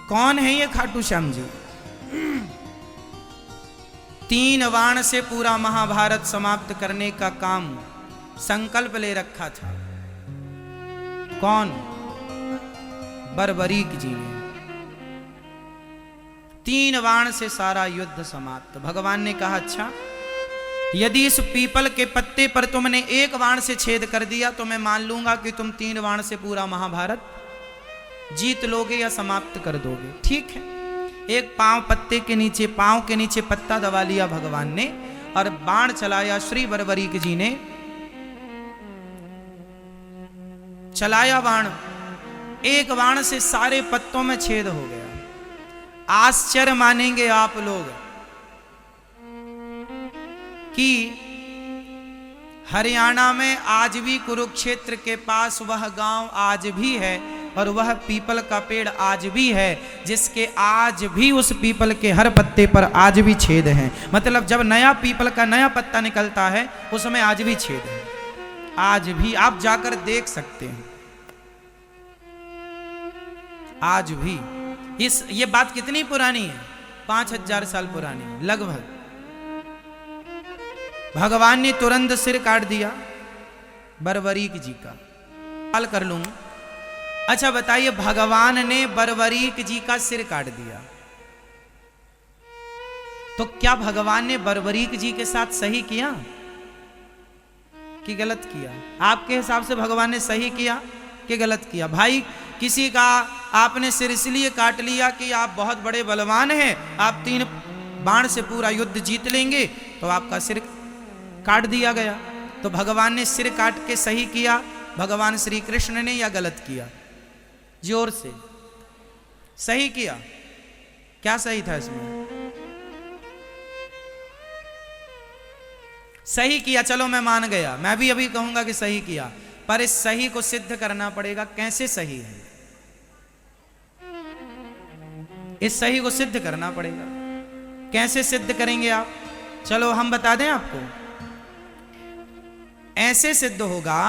कौन है ये खाटू श्याम जी? 3 बाण से पूरा महाभारत समाप्त करने का काम संकल्प ले रखा था। कौन? बर्बरीक जी ने। 3 बाण से सारा युद्ध समाप्त। भगवान ने कहा अच्छा, यदि इस पीपल के पत्ते पर तुमने 1 बाण से छेद कर दिया तो मैं मान लूंगा कि तुम 3 बाण से पूरा महाभारत जीत लोगे या समाप्त कर दोगे। ठीक है। एक पांव के नीचे पत्ता दबा लिया भगवान ने और बाण चलाया। श्री बर्बरीक जी ने चलाया बाण। 1 बाण से सारे पत्तों में छेद हो गया। आश्चर्य मानेंगे आप लोग कि हरियाणा में आज भी कुरुक्षेत्र के पास वह गांव आज भी है और वह पीपल का पेड़ आज भी है, जिसके आज भी उस पीपल के हर पत्ते पर आज भी छेद हैं। मतलब जब नया पीपल का नया पत्ता निकलता है उसमें आज भी छेद है। आज भी आप जाकर देख सकते हैं। आज भी ये बात कितनी पुरानी है? 5000 साल पुरानी है लगभग। भगवान ने तुरंत सिर काट दिया बर्बरीक जी का। सवाल कर लूं, अच्छा बताइए, भगवान ने बर्बरीक जी का सिर काट दिया तो क्या भगवान ने बर्बरीक जी के साथ सही किया कि गलत किया? आपके हिसाब से भगवान ने सही किया कि गलत किया? भाई किसी का आपने सिर इसलिए काट लिया कि आप बहुत बड़े बलवान हैं, आप 3 बाण से पूरा युद्ध जीत लेंगे, तो आपका सिर काट दिया गया। तो भगवान ने सिर काट के सही किया भगवान श्री कृष्ण ने या गलत किया? जोर से सही किया। क्या सही था इसमें? सही किया। चलो मैं मान गया, मैं भी अभी कहूंगा कि सही किया, पर इस सही को सिद्ध करना पड़ेगा। कैसे सही है? इस सही को सिद्ध करना पड़ेगा। कैसे सिद्ध करेंगे आप? चलो हम बता दें आपको। ऐसे सिद्ध होगा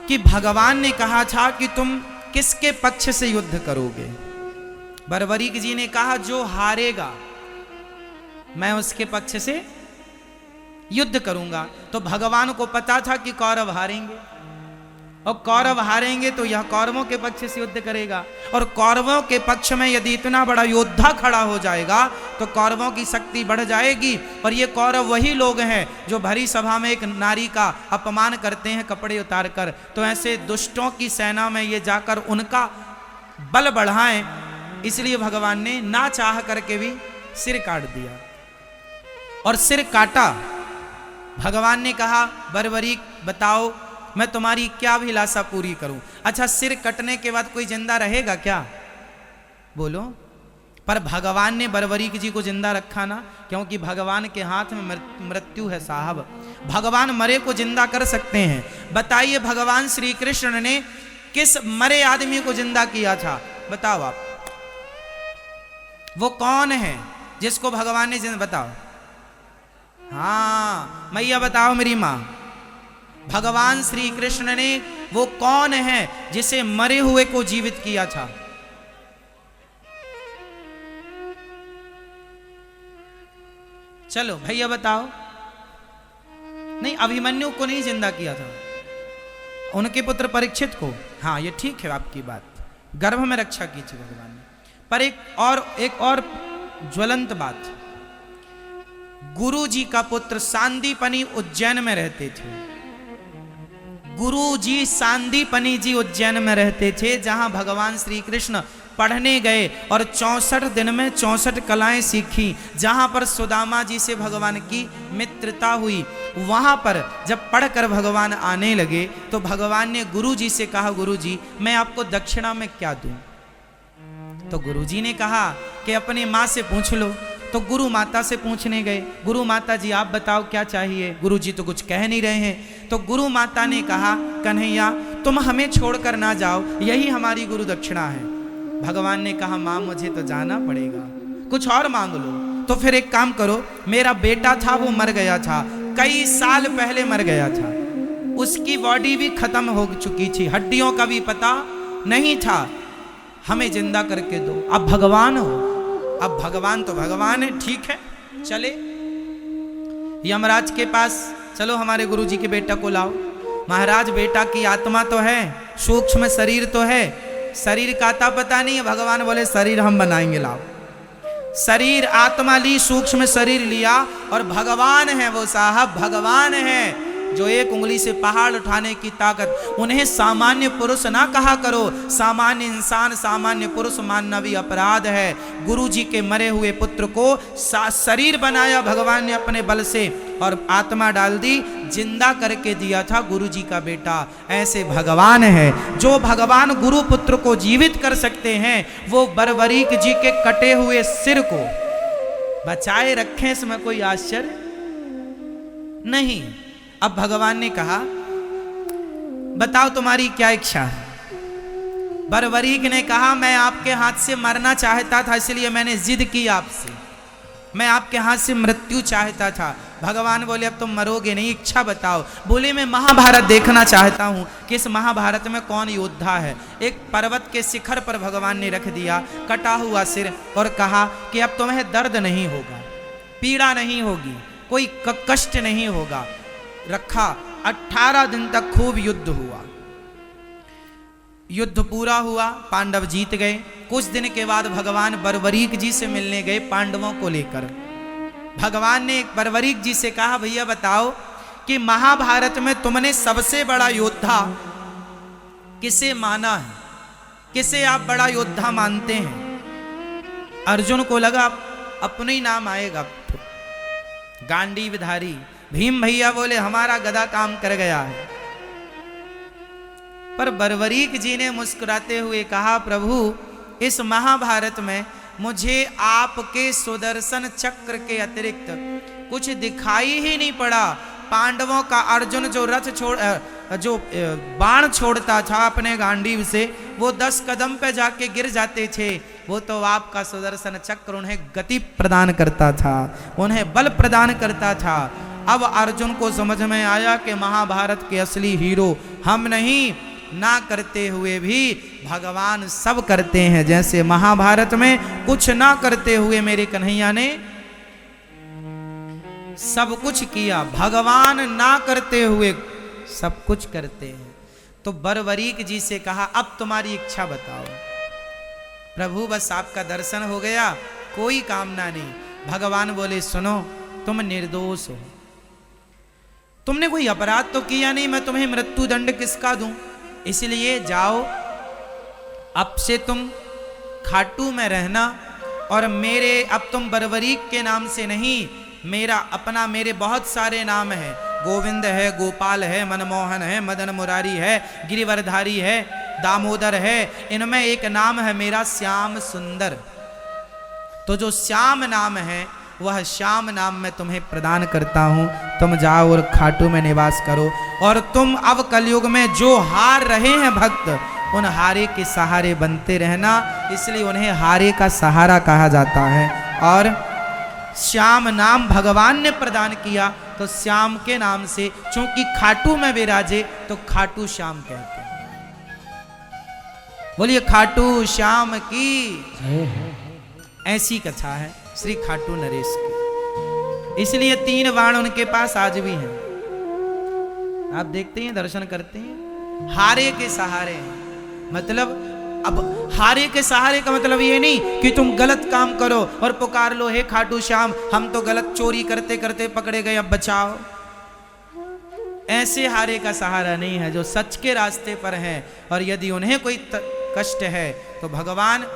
कि भगवान ने कहा था कि तुम किसके पक्ष से युद्ध करोगे? बर्बरीक जी ने कहा जो हारेगा मैं उसके पक्ष से युद्ध करूंगा। तो भगवान को पता था कि कौरव हारेंगे, और कौरव हारेंगे तो यह कौरवों के पक्ष से युद्ध करेगा, और कौरवों के पक्ष में यदि इतना बड़ा योद्धा खड़ा हो जाएगा तो कौरवों की शक्ति बढ़ जाएगी। और ये कौरव वही लोग हैं जो भरी सभा में एक नारी का अपमान करते हैं कपड़े उतार कर। तो ऐसे दुष्टों की सेना में ये जाकर उनका बल बढ़ाएं, इसलिए भगवान ने ना चाह करके भी सिर काट दिया। और सिर काटा। भगवान ने कहा बर्बरीक बताओ मैं तुम्हारी क्या अभिलाषा पूरी करूं? अच्छा, सिर कटने के बाद कोई जिंदा रहेगा क्या? बोलो। पर भगवान ने बर्बरीक जी को जिंदा रखा ना, क्योंकि भगवान के हाथ में मृत्यु है साहब। भगवान मरे को जिंदा कर सकते हैं। बताइए भगवान श्री कृष्ण ने किस मरे आदमी को जिंदा किया था? बताओ आप, वो कौन है जिसको भगवान ने जिंदा? बताओ। हाँ मैया बताओ मेरी माँ। भगवान श्री कृष्ण ने वो कौन है जिसे मरे हुए को जीवित किया था? चलो भैया बताओ। नहीं, अभिमन्यु को नहीं जिंदा किया था, उनके पुत्र परीक्षित को। हाँ ये ठीक है आपकी बात, गर्भ में रक्षा की थी भगवान ने। पर एक और ज्वलंत बात, गुरु जी का पुत्र सांदीपनी उज्जैन में रहते थे। गुरु जी सांदीपनी जी उज्जैन में रहते थे, जहां भगवान श्री कृष्ण पढ़ने गए और 64 दिन में 64 कलाएं सीखी। जहां पर सुदामा जी से भगवान की मित्रता हुई, वहां पर जब पढ़कर भगवान आने लगे तो भगवान ने गुरु जी से कहा, गुरु जी मैं आपको दक्षिणा में क्या दूं? तो गुरु जी ने कहा कि अपनी माँ से पूछ लो। तो गुरु माता से पूछने गए, गुरु माता जी आप बताओ क्या चाहिए? गुरु जी तो कुछ कह नहीं रहे हैं। तो गुरु माता ने कहा, कन्हैया तुम हमें छोड़कर ना जाओ, यही हमारी गुरु दक्षिणा है। भगवान ने कहा, माँ मुझे तो जाना पड़ेगा, कुछ और मांग लो। तो फिर एक काम करो, मेरा बेटा था वो मर गया था, कई साल पहले मर गया था, उसकी बॉडी भी खत्म हो चुकी थी, हड्डियों का भी पता नहीं था। हमें जिंदा करके दो। अब भगवान हो, अब भगवान तो भगवान है, ठीक है चले यमराज के पास, चलो हमारे गुरुजी के बेटा को लाओ। महाराज बेटा की आत्मा तो है, सूक्ष्म शरीर तो है, शरीर का आता पता नहीं है। भगवान बोले शरीर हम बनाएंगे, लाओ। शरीर आत्मा ली, सूक्ष्म शरीर लिया, और भगवान है वो साहब, भगवान है जो एक उंगली से पहाड़ उठाने की ताकत। उन्हें सामान्य पुरुष ना कहा करो, सामान्य इंसान सामान्य पुरुष मानना भी अपराध है। गुरु जी के मरे हुए पुत्र को शरीर बनाया भगवान ने अपने बल से, और आत्मा डाल दी, जिंदा करके दिया था गुरु जी का बेटा। ऐसे भगवान है, जो भगवान गुरु पुत्र को जीवित कर सकते हैं, वो बरबरीक जी के कटे हुए सिर को बचाए रखें, इसमें कोई आश्चर्य नहीं। अब भगवान ने कहा बताओ तुम्हारी क्या इच्छा है। बरबरीक ने कहा मैं आपके हाथ से मरना चाहता था, इसलिए मैंने जिद की आपसे, मैं आपके हाथ से मृत्यु चाहता था। भगवान बोले अब तुम मरोगे नहीं, इच्छा बताओ। बोले मैं महाभारत देखना चाहता हूँ कि इस महाभारत में कौन योद्धा है। एक पर्वत के शिखर पर भगवान ने रख दिया कटा हुआ सिर, और कहा कि अब तुम्हें दर्द नहीं होगा, पीड़ा नहीं होगी, कोई कष्ट नहीं होगा। रखा, 18 दिन तक खूब युद्ध हुआ। युद्ध पूरा हुआ, पांडव जीत गए। कुछ दिन के बाद भगवान बरबरीक जी से मिलने गए पांडवों को लेकर। भगवान ने बरबरीक जी से कहा भैया बताओ कि महाभारत में तुमने सबसे बड़ा योद्धा किसे माना है, किसे आप बड़ा योद्धा मानते हैं। अर्जुन को लगा अपने ही नाम आएगा, गांडीवधारी। भीम भैया बोले हमारा गदा काम कर गया है। पर बरबरीक जी ने मुस्कुराते हुए कहा प्रभु इस महाभारत में मुझे आपके सुदर्शन चक्र के अतिरिक्त कुछ दिखाई ही नहीं पड़ा। पांडवों का अर्जुन जो जो बाण छोड़ता था अपने गांडीव से, वो 10 कदम पे जाके गिर जाते थे, वो तो आपका सुदर्शन चक्र उन्हें गति प्रदान करता था, उन्हें बल प्रदान करता था। अब अर्जुन को समझ में आया कि महाभारत के असली हीरो हम नहीं, ना करते हुए भी भगवान सब करते हैं। जैसे महाभारत में कुछ ना करते हुए मेरे कन्हैया ने सब कुछ किया, भगवान ना करते हुए सब कुछ करते हैं। तो बरबरीक जी से कहा अब तुम्हारी इच्छा बताओ। प्रभु बस आपका दर्शन हो गया, कोई कामना नहीं। भगवान बोले सुनो तुम निर्दोष हो, तुमने कोई अपराध तो किया नहीं, मैं तुम्हें मृत्यु दंड किसका दूं। इसलिए जाओ अब से तुम खाटू में रहना, और मेरे अब तुम बरबरीक के नाम से नहीं, मेरा अपना मेरे बहुत सारे नाम है, गोविंद है, गोपाल है, मनमोहन है, मदन मुरारी है, गिरिवरधारी है, दामोदर है, इनमें एक नाम है मेरा श्याम सुंदर। तो जो श्याम नाम है वह श्याम नाम मैं तुम्हें प्रदान करता हूं। तुम जाओ और खाटू में निवास करो, और तुम अब कलयुग में जो हार रहे हैं भक्त, उन हारे के सहारे बनते रहना, इसलिए उन्हें हारे का सहारा कहा जाता है। और श्याम नाम भगवान ने प्रदान किया, तो श्याम के नाम से चूंकि खाटू में विराजे तो खाटू श्याम कहते हैं। बोलिए खाटू श्याम की ऐसी कथा है श्री खाटू नरेश की। इसलिए 3 बाण उनके पास आज भी हैं, आप देखते हैं, दर्शन करते हैं। हारे के सहारे, मतलब अब हारे के सहारे का मतलब ये नहीं कि तुम गलत काम करो और पुकार लो हे खाटू श्याम हम तो गलत चोरी करते करते पकड़े गए अब बचाओ। ऐसे हारे का सहारा नहीं है, जो सच के रास्ते पर हैं। और यदि उन्हें कोई कष्ट है तो भगवान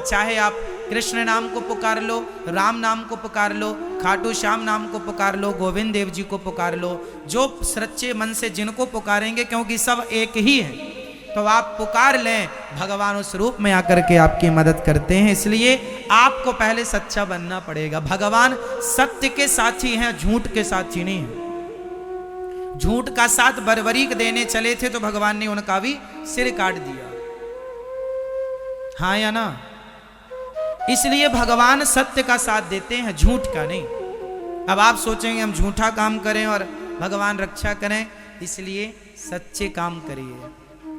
चाहे आप कृष्ण नाम को पुकार लो, राम नाम को पुकार लो, खाटू श्याम नाम को पुकार लो, गोविंद देव जी को पुकार लो, जो सच्चे मन से जिनको पुकारेंगे, क्योंकि सब एक ही है, तो आप पुकार लें, भगवान उस रूप में आकर के आपकी मदद करते हैं। इसलिए आपको पहले सच्चा बनना पड़ेगा। भगवान सत्य के साथी हैं, झूठ के साथी नहीं है। झूठ का साथ बरबरीक देने चले थे तो भगवान ने उनका भी सिर काट दिया, हाँ या ना। इसलिए भगवान सत्य का साथ देते हैं, झूठ का नहीं। अब आप सोचेंगे हम झूठा काम करें और भगवान रक्षा करें, इसलिए सच्चे काम करिए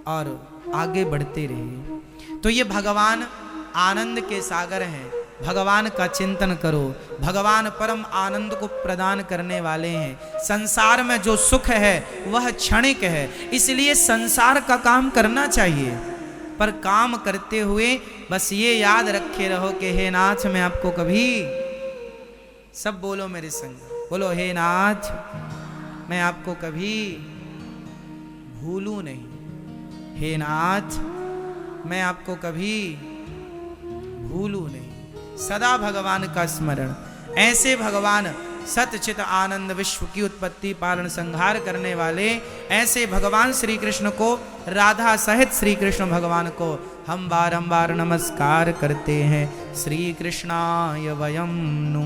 और आगे बढ़ते रहिए। तो ये भगवान आनंद के सागर हैं। भगवान का चिंतन करो, भगवान परम आनंद को प्रदान करने वाले हैं। संसार में जो सुख है वह क्षणिक है, इसलिए संसार का काम करना चाहिए, पर काम करते हुए बस ये याद रखे रहो कि हे नाथ मैं आपको कभी, सब बोलो मेरे संग, बोलो हे नाथ मैं आपको कभी भूलूं नहीं, हे नाथ मैं आपको कभी भूलूं नहीं। सदा भगवान का स्मरण। ऐसे भगवान सतचित आनंद विश्व की उत्पत्ति पालन संहार करने वाले ऐसे भगवान श्री कृष्ण को, राधा सहित श्री कृष्ण भगवान को हम बारंबार नमस्कार करते हैं। श्री कृष्णाय वयम नु